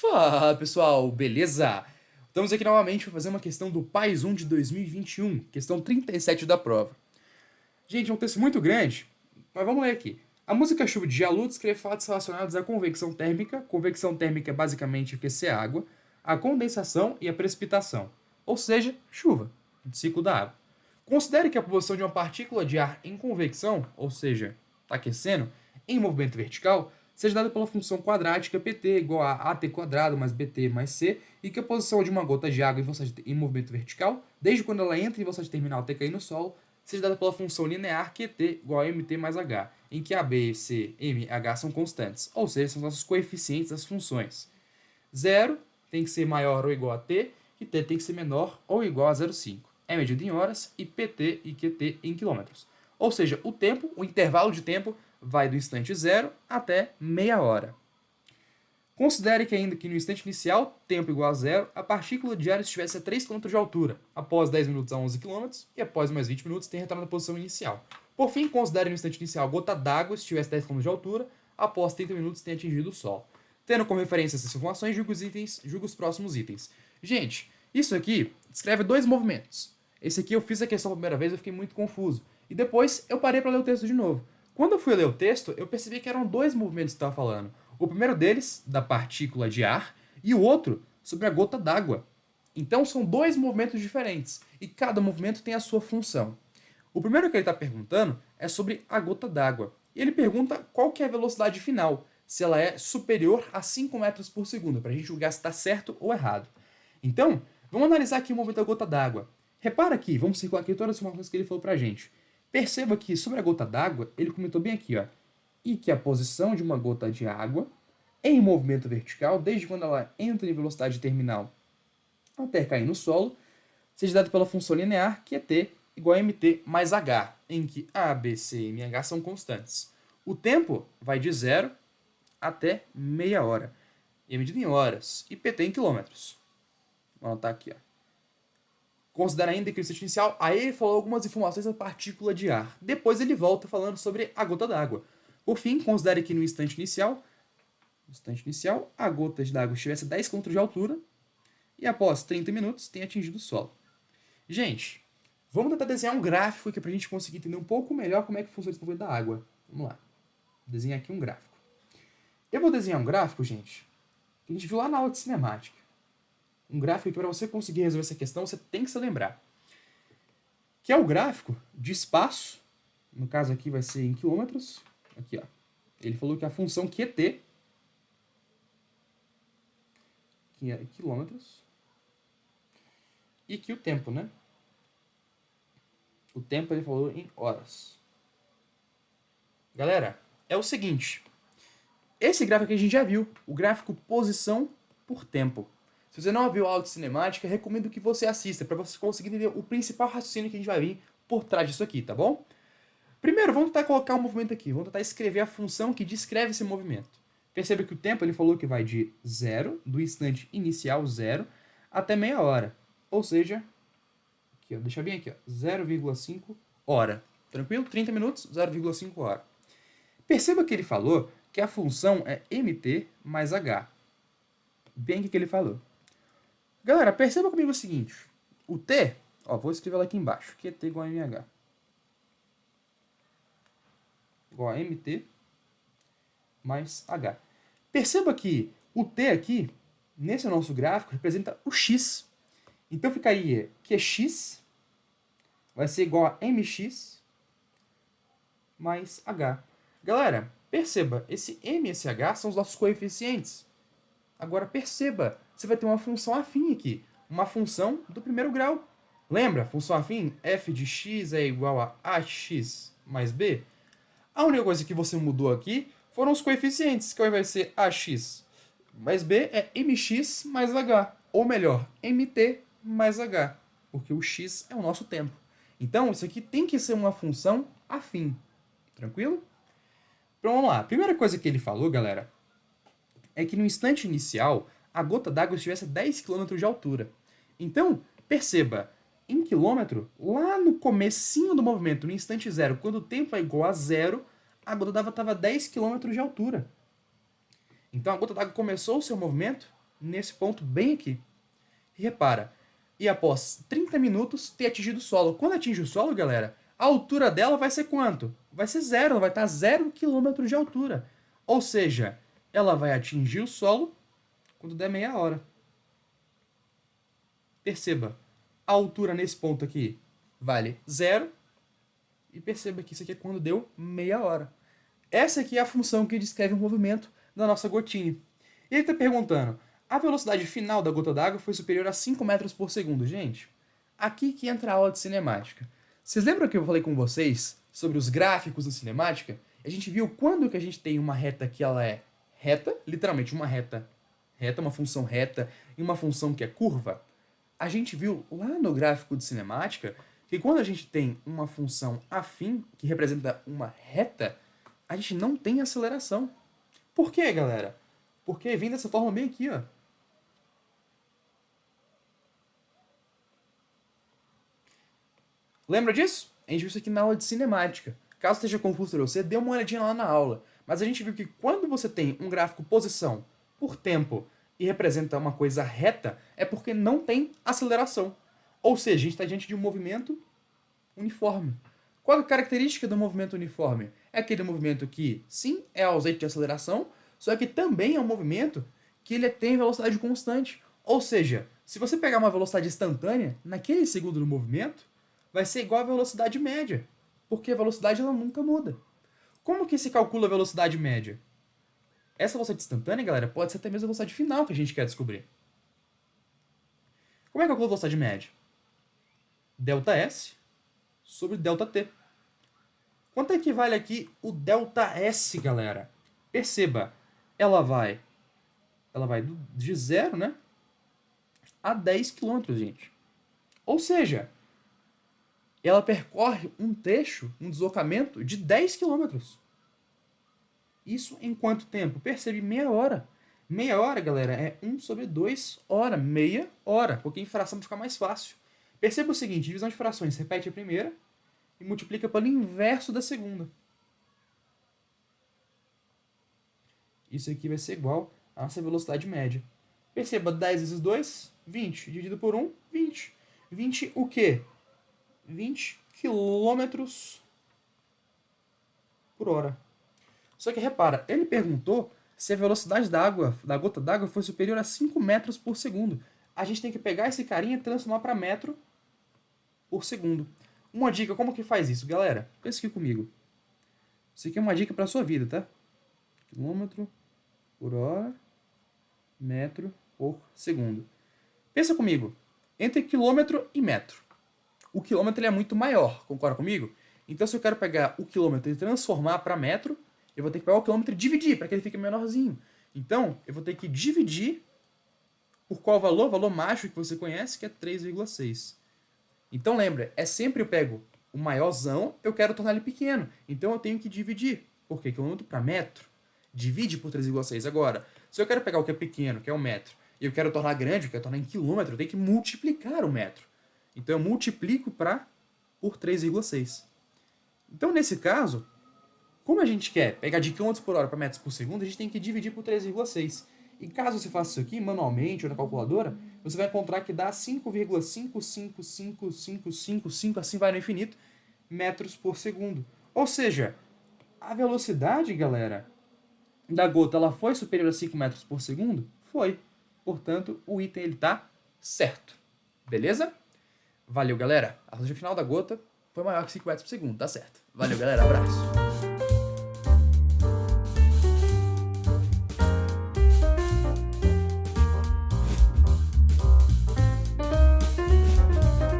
Fala pessoal, beleza? Estamos aqui novamente para fazer uma questão do PAIS 1 de 2021, questão 37 da prova. Gente, é um texto muito grande, mas vamos ler aqui. A música Chuva de Jalu descreve fatos relacionados à convecção térmica. Convecção térmica é basicamente aquecer a água, a condensação e a precipitação, ou seja, chuva, o ciclo da água. Considere que a posição de uma partícula de ar em convecção, ou seja, está aquecendo, em movimento vertical, seja dada pela função quadrática pt igual a at quadrado mais bt mais c, e que a posição de uma gota de água em movimento vertical, desde quando ela entra em velocidade terminal até cair no solo, seja dada pela função linear qt igual a mt mais h, em que a, b, c, m e h são constantes, ou seja, são nossos coeficientes das funções. 0 tem que ser maior ou igual a t, e t tem que ser menor ou igual a 0,5. É medido em horas e pt e qt em quilômetros. Ou seja, o tempo, o intervalo de tempo, vai do instante 0 até meia hora. Considere que ainda que no instante inicial, tempo igual a 0, a partícula de ar estivesse a 3 km de altura, após 10 minutos a 11 km, e após mais 20 minutos tenha retornado à posição inicial. Por fim, considere no instante inicial a gota d'água estivesse a 10 km de altura, após 30 minutos tenha atingido o Sol. Tendo como referência essas informações, julgue os próximos itens. Gente, isso aqui descreve dois movimentos. Esse aqui eu fiz a questão pela primeira vez, eu fiquei muito confuso. E depois eu parei para ler o texto de novo. Quando eu fui ler o texto, eu percebi que eram dois movimentos que estava falando. O primeiro deles, da partícula de ar, e o outro, sobre a gota d'água. Então são dois movimentos diferentes, e cada movimento tem a sua função. O primeiro que ele está perguntando é sobre a gota d'água. E ele pergunta qual que é a velocidade final, se ela é superior a 5 metros por segundo, para a gente julgar se está certo ou errado. Então, vamos analisar aqui o movimento da gota d'água. Repara aqui, vamos circular aqui todas as informações que ele falou para a gente. Perceba que sobre a gota d'água, ele comentou bem aqui, ó, e que a posição de uma gota de água em movimento vertical, desde quando ela entra em velocidade terminal até cair no solo, seja dada pela função linear, que é t igual a mt mais h, em que a, b, c, m e h são constantes. O tempo vai de 0 até meia hora, e é medido em horas, e pt em quilômetros. Vou anotar aqui, ó. Considera ainda que o instante inicial, aí ele falou algumas informações da partícula de ar. Depois ele volta falando sobre a gota d'água. Por fim, considere que no instante inicial, a gota d'água estivesse a 10 km de altura e após 30 minutos tenha atingido o solo. Gente, vamos tentar desenhar um gráfico aqui para a gente conseguir entender um pouco melhor como é que funciona esse movimento da água. Vamos lá. Vou desenhar aqui um gráfico. Eu vou desenhar um gráfico, gente, que a gente viu lá na aula de cinemática. Um gráfico que para você conseguir resolver essa questão, você tem que se lembrar. Que é o gráfico de espaço, no caso aqui vai ser em quilômetros. Aqui, ó. Ele falou que a função QT, que é quilômetros, e que o tempo, né? O tempo ele falou em horas. Galera, é o seguinte. Esse gráfico aqui a gente já viu, o gráfico posição por tempo. Se você não viu a aula de cinemática, recomendo que você assista, para você conseguir entender o principal raciocínio que a gente vai vir por trás disso aqui, tá bom? Primeiro, vamos tentar colocar um movimento aqui. Vamos tentar escrever a função que descreve esse movimento. Perceba que o tempo ele falou que vai de 0, do instante inicial 0, até meia hora. Ou seja, aqui, ó, deixa bem aqui, 0,5 hora. Tranquilo? 30 minutos, 0,5 hora. Perceba que ele falou que a função é mt mais h. Bem o que ele falou. Galera, perceba comigo o seguinte. O t, ó, vou escrever lá aqui embaixo. QT igual a mh. Igual a mt mais h. Perceba que o t aqui, nesse nosso gráfico, representa o x. Então ficaria que x vai ser igual a mx mais h. Galera, perceba, esse m e esse h são os nossos coeficientes. Agora perceba, você vai ter uma função afim aqui, uma função do primeiro grau. Lembra, função afim, f de x é igual a ax mais b? A única coisa que você mudou aqui foram os coeficientes, que ao invés de ser ax mais b é mx mais h. Ou melhor, mt mais h, porque o x é o nosso tempo. Então, isso aqui tem que ser uma função afim. Tranquilo? Então, vamos lá. A primeira coisa que ele falou, galera, é que no instante inicial, a gota d'água estivesse a 10 km de altura. Então, perceba, em quilômetro, lá no comecinho do movimento, no instante zero, quando o tempo é igual a zero, a gota d'água estava a 10 km de altura. Então, a gota d'água começou o seu movimento nesse ponto bem aqui. E repara, e após 30 minutos ter atingido o solo. Quando atinge o solo, galera, a altura dela vai ser quanto? Vai ser zero, ela vai estar a 0 km de altura. Ou seja, ela vai atingir o solo quando der meia hora. Perceba, a altura nesse ponto aqui vale zero. E perceba que isso aqui é quando deu meia hora. Essa aqui é a função que descreve o movimento da nossa gotinha. E ele está perguntando, a velocidade final da gota d'água foi superior a 5 metros por segundo. Gente, aqui que entra a aula de cinemática. Vocês lembram que eu falei com vocês sobre os gráficos da cinemática? A gente viu quando que a gente tem uma reta que ela é reta, literalmente uma reta, uma função reta, e uma função que é curva. A gente viu lá no gráfico de cinemática que quando a gente tem uma função afim, que representa uma reta, a gente não tem aceleração. Por quê, galera? Porque vem dessa forma bem aqui, ó. Lembra disso? A gente viu isso aqui na aula de cinemática. Caso esteja confuso para você, dê uma olhadinha lá na aula. Mas a gente viu que quando você tem um gráfico posição por tempo e representa uma coisa reta, é porque não tem aceleração. Ou seja, a gente está diante de um movimento uniforme. Qual é a característica do movimento uniforme? É aquele movimento que, sim, é ausente de aceleração, só que também é um movimento que ele tem velocidade constante. Ou seja, se você pegar uma velocidade instantânea, naquele segundo do movimento, vai ser igual à velocidade média, porque a velocidade ela nunca muda. Como que se calcula a velocidade média? Essa velocidade instantânea, galera, pode ser até mesmo a velocidade final que a gente quer descobrir. Como é que calcula a velocidade média? Δs sobre ΔT. Quanto equivale aqui o ΔS, galera? Perceba, ela vai de 0, né, a 10 km, gente. Ou seja, ela percorre um trecho, um deslocamento de 10 km. Isso em quanto tempo? Percebe, meia hora. Meia hora, galera, é 1 sobre 2 hora. Meia hora, porque em fração fica mais fácil. Perceba o seguinte, divisão de frações, repete a primeira e multiplica pelo inverso da segunda. Isso aqui vai ser igual à nossa velocidade média. Perceba, 10 vezes 2, 20. Dividido por 1, 20. 20 o quê? 20 quilômetros por hora. Só que repara, ele perguntou se a velocidade da gota d'água foi superior a 5 metros por segundo. A gente tem que pegar esse carinha e transformar para metro por segundo. Uma dica, como que faz isso, galera? Pensa aqui comigo. Isso aqui é uma dica para sua vida, tá? Quilômetro por hora, metro por segundo. Pensa comigo, entre quilômetro e metro. O quilômetro ele é muito maior, concorda comigo? Então, se eu quero pegar o quilômetro e transformar para metro, eu vou ter que pegar o quilômetro e dividir, para que ele fique menorzinho. Então, eu vou ter que dividir por qual valor? O valor mágico que você conhece, que é 3,6. Então, lembra, é sempre eu pego o maiorzão, eu quero tornar ele pequeno. Então, eu tenho que dividir. Por quê? Quilômetro para metro. Divide por 3,6. Agora, se eu quero pegar o que é pequeno, que é o metro, e eu quero tornar grande, eu quero tornar em quilômetro, eu tenho que multiplicar o metro. Então, eu multiplico por 3,6. Então, nesse caso, como a gente quer pegar de quilômetros por hora para metros por segundo, a gente tem que dividir por 3,6. E caso você faça isso aqui manualmente ou na calculadora, você vai encontrar que dá 5,55555, assim vai no infinito, metros por segundo. Ou seja, a velocidade, galera, da gota ela foi superior a 5 metros por segundo? Foi. Portanto, o item ele tá certo. Beleza? Valeu, galera. A velocidade final da gota foi maior que 5 metros por segundo, tá certo. Valeu, galera. Abraço.